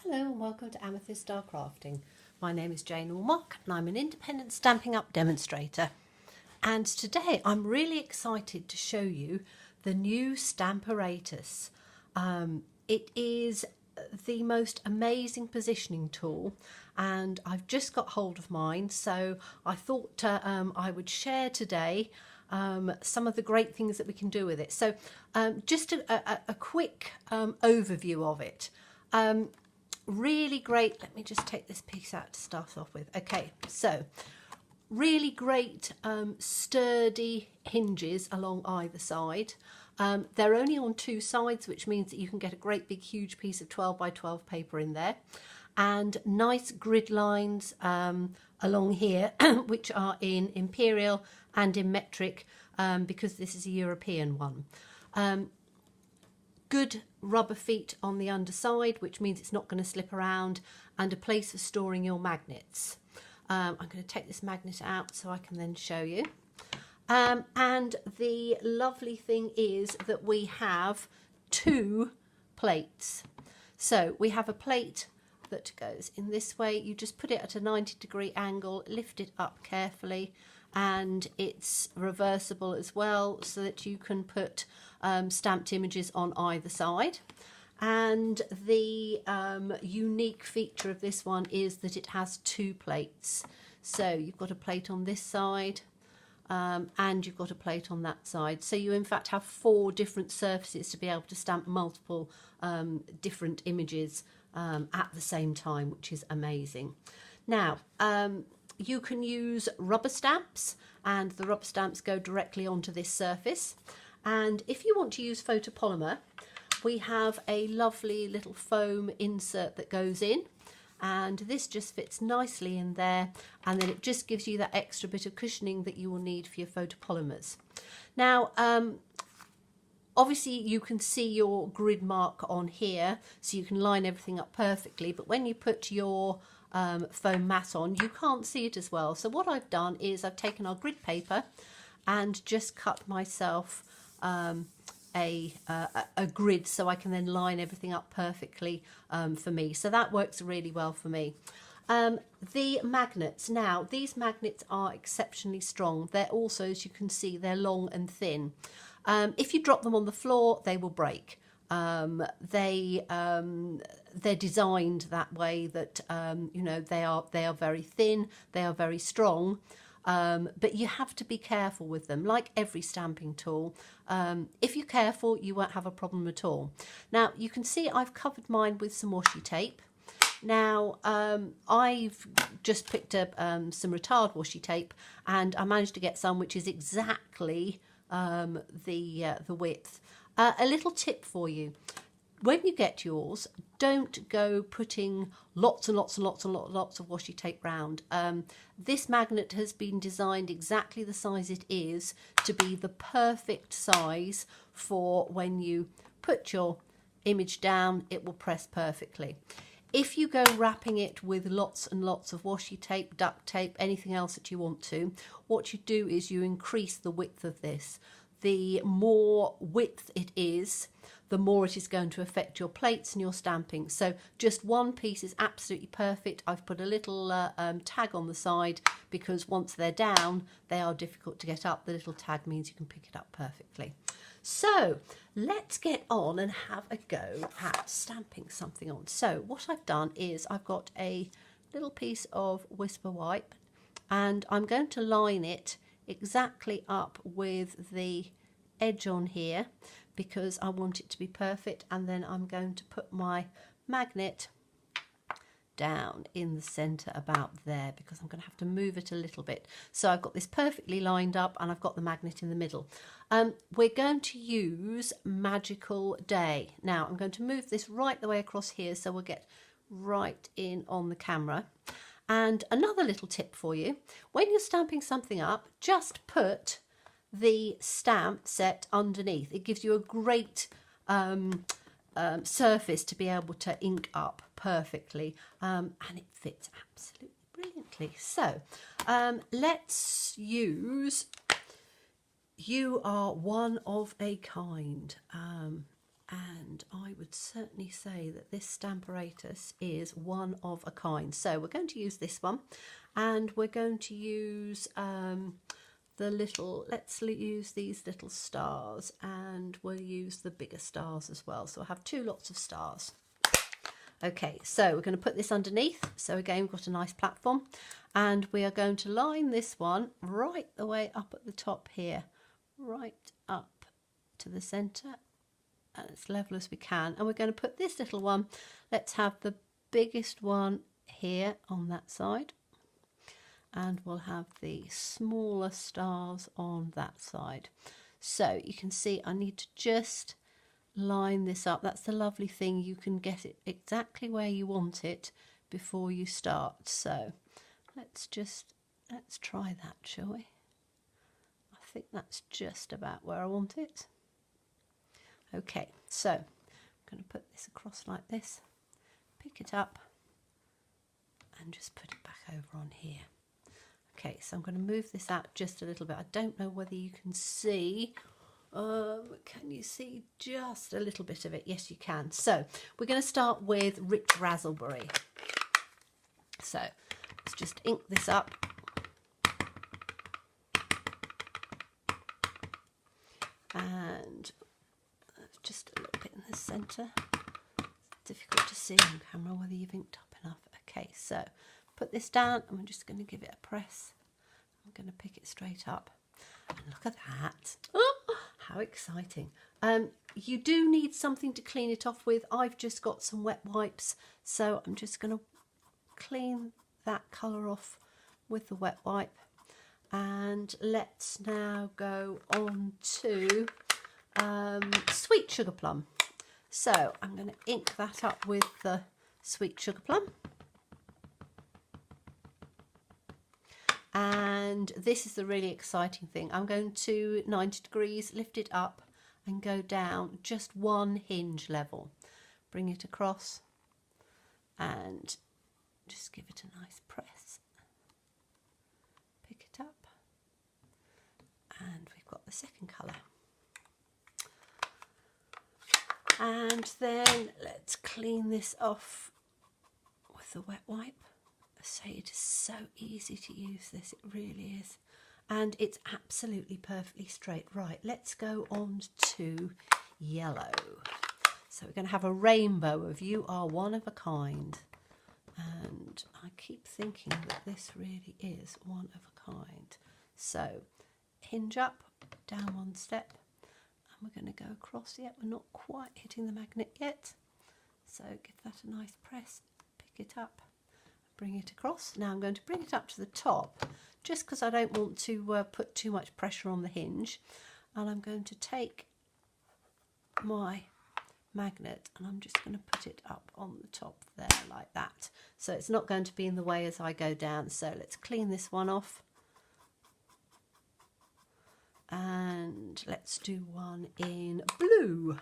Hello and welcome to Amethyst Star Crafting. My name is Jane Ormock and I'm an independent Stampin' Up demonstrator. And today I'm really excited to show you the new Stamparatus. It is the most amazing positioning tool and I've just got hold of mine, so I thought I would share today some of the great things that we can do with it. So just a quick overview of it. Really great. Let me just take this piece out to start off with. Okay, so really great sturdy hinges along either side. They're only on two sides, which means that you can get a great big huge piece of 12 by 12 paper in there, and nice grid lines along here which are in imperial and in metric, because this is a European one. Good rubber feet on the underside, which means it's not going to slip around, and a place for storing your magnets. I'm going to take this magnet out so I can then show you. And the lovely thing is that we have two plates. So we have a plate that goes in this way. You just put it at a 90-degree angle, lift it up carefully, and it's reversible as well, so that you can put stamped images on either side. And the unique feature of this one is that it has two plates. So you've got a plate on this side and you've got a plate on that side. So you in fact have four different surfaces to be able to stamp multiple different images at the same time, which is amazing. Now, you can use rubber stamps, and the rubber stamps go directly onto this surface. And if you want to use photopolymer, we have a lovely little foam insert that goes in, and this just fits nicely in there, and then it just gives you that extra bit of cushioning that you will need for your photopolymers. Now, obviously you can see your grid mark on here, so you can line everything up perfectly, but when you put your foam mat on, you can't see it as well. So what I've done is I've taken our grid paper and just cut myself a grid so I can then line everything up perfectly for me. So that works really well for me. The magnets, now these magnets are exceptionally strong. They're also, as you can see, they're long and thin. If you drop them on the floor, they will break. They're designed that way that you know, they are very thin, they are very strong, but you have to be careful with them, like every stamping tool. If you're careful, you won't have a problem at all. Now you can see I've covered mine with some washi tape. Now I've just picked up some retard washi tape, and I managed to get some which is exactly the width. A little tip for you: when you get yours, don't go putting lots and lots and lots and lots of washi tape round. This magnet has been designed exactly the size it is to be the perfect size for when you put your image down, it will press perfectly. If you go wrapping it with lots and lots of washi tape, duct tape, anything else that you want to, what you do is you increase the width of this. The more width it is, the more it is going to affect your plates and your stamping. So just one piece is absolutely perfect. I've put a little tag on the side, because once they're down, they are difficult to get up. The little tag means you can pick it up perfectly. So let's get on and have a go at stamping something on. So what I've done is I've got a little piece of Whisper Wipe, and I'm going to line it exactly up with the edge on here, because I want it to be perfect. And then I'm going to put my magnet down in the center about there, because I'm going to have to move it a little bit. So I've got this perfectly lined up, and I've got the magnet in the middle. We're going to use Magical Day. Now I'm going to move this right the way across here, so we'll get right in on the camera. And another little tip for you: when you're stamping something up, just put the stamp set underneath. It gives you a great surface to be able to ink up perfectly, and it fits absolutely brilliantly. So let's use You Are One of a Kind. And I would certainly say that this Stamparatus is one of a kind. So we're going to use this one, and we're going to use let's use these little stars, and we'll use the bigger stars as well. So I'll have two lots of stars. Okay, so we're going to put this underneath. So again, we've got a nice platform, and we are going to line this one right the way up at the top here, right up to the centre, and as level as we can. And we're going to put this little one, let's have the biggest one here on that side, and we'll have the smaller stars on that side. So you can see I need to just line this up. That's the lovely thing, you can get it exactly where you want it before you start. So let's try that, shall we? I think that's just about where I want it. Okay, so I'm going to put this across like this, pick it up and just put it back over on here. Okay, so I'm going to move this out just a little bit. I don't know whether you can see. Can you see just a little bit of it? Yes, you can. So we're going to start with Rich Razzleberry. So let's just ink this up. And just a little bit in the centre. It's difficult to see on camera whether you've inked up enough. Okay, so put this down and we're just going to give it a press. I'm going to pick it straight up. And look at that. Oh, how exciting. You do need something to clean it off with. I've just got some wet wipes, so I'm just going to clean that colour off with the wet wipe. And let's now go on to Sweet Sugar Plum. So I'm going to ink that up with the Sweet Sugar Plum. And this is the really exciting thing. I'm going to 90 degrees, lift it up and go down just one hinge level. Bring it across and just give it a nice press. Pick it up. And we've got the second colour. And then let's clean this off with the wet wipe. I say it is so easy to use this, it really is. And it's absolutely perfectly straight. Right, let's go on to yellow. So we're going to have a rainbow of You Are One of a Kind. And I keep thinking that this really is one of a kind. So hinge up, down one step, and we're going to go across. Yet we're not quite hitting the magnet yet. So give that a nice press, pick it up, bring it across. Now I'm going to bring it up to the top, just because I don't want to put too much pressure on the hinge. And I'm going to take my magnet and I'm just going to put it up on the top there like that. So it's not going to be in the way as I go down. So let's clean this one off. And let's do one in blue.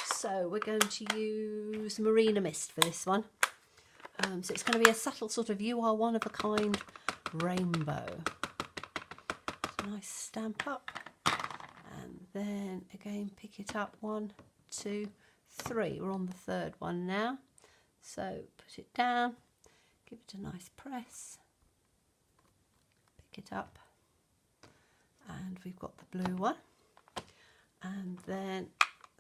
So we're going to use Marina Mist for this one. So it's going to be a subtle sort of You Are One of a Kind rainbow. It's a nice stamp up. And then again pick it up, 1, 2, 3. We're on the third one now. So put it down, give it a nice press, pick it up. And we've got the blue one, and then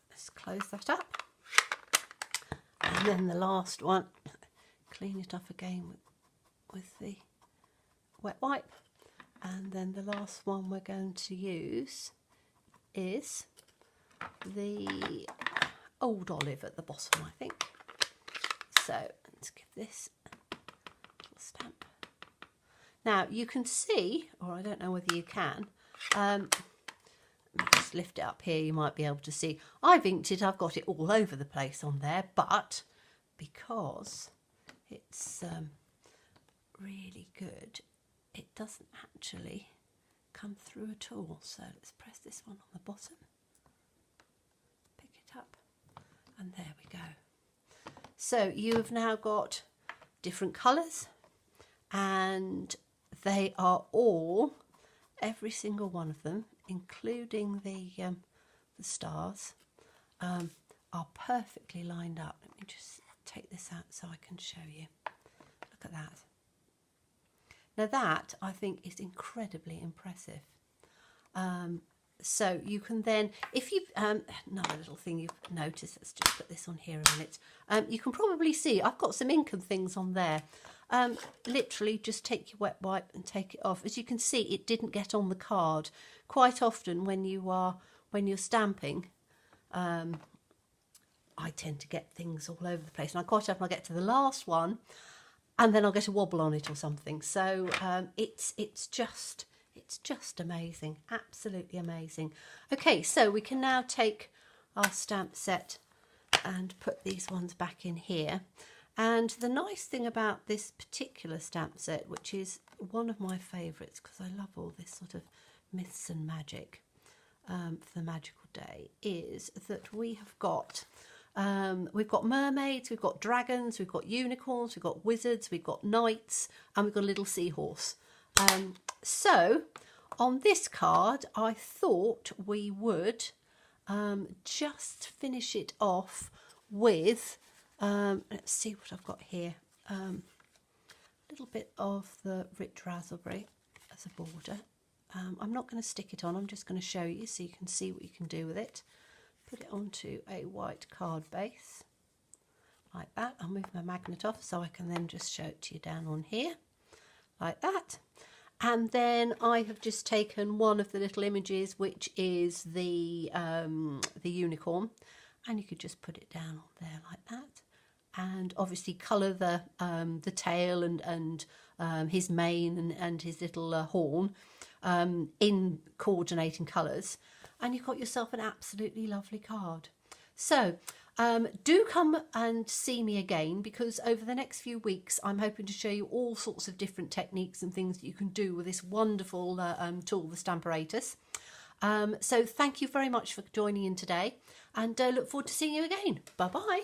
let's close that up, and then the last one, clean it off again with the wet wipe, and then the last one we're going to use is the Old Olive at the bottom, I think. So let's give this a little stamp. Now you can see, or I don't know whether you can, just lift it up here, you might be able to see. I've inked it, I've got it all over the place on there, but because it's really good, it doesn't actually come through at all. So let's press this one on the bottom, pick it up, and there we go. So you have now got different colours, and they are all, every single one of them, including the stars, are perfectly lined up. Let me just take this out so I can show you. Look at that. Now that, I think, is incredibly impressive. So you can then, if you, another little thing you've noticed, let's just put this on here a minute. You can probably see I've got some ink and things on there. Literally just take your wet wipe and take it off. As you can see, it didn't get on the card. Quite often when you're stamping, I tend to get things all over the place, and I quite often I'll get to the last one and then I'll get a wobble on it or something. So it's just amazing, absolutely amazing. Okay, so we can now take our stamp set and put these ones back in here. And the nice thing about this particular stamp set, which is one of my favourites because I love all this sort of myths and magic for the magical day, is that we've got mermaids, we've got dragons, we've got unicorns, we've got wizards, we've got knights, and we've got a little seahorse. So on this card, I thought we would just finish it off with, let's see what I've got here, a little bit of the rich raspberry as a border. I'm not going to stick it on, I'm just going to show you so you can see what you can do with it. Put it onto a white card base, like that. I'll move my magnet off so I can then just show it to you down on here, like that. And then I have just taken one of the little images, which is the unicorn, and you could just put it down on there like that. And obviously colour the tail and his mane and his little horn in coordinating colours, and you've got yourself an absolutely lovely card. So do come and see me again, because over the next few weeks I'm hoping to show you all sorts of different techniques and things that you can do with this wonderful tool, the Stamparatus. So thank you very much for joining in today, and look forward to seeing you again. Bye bye.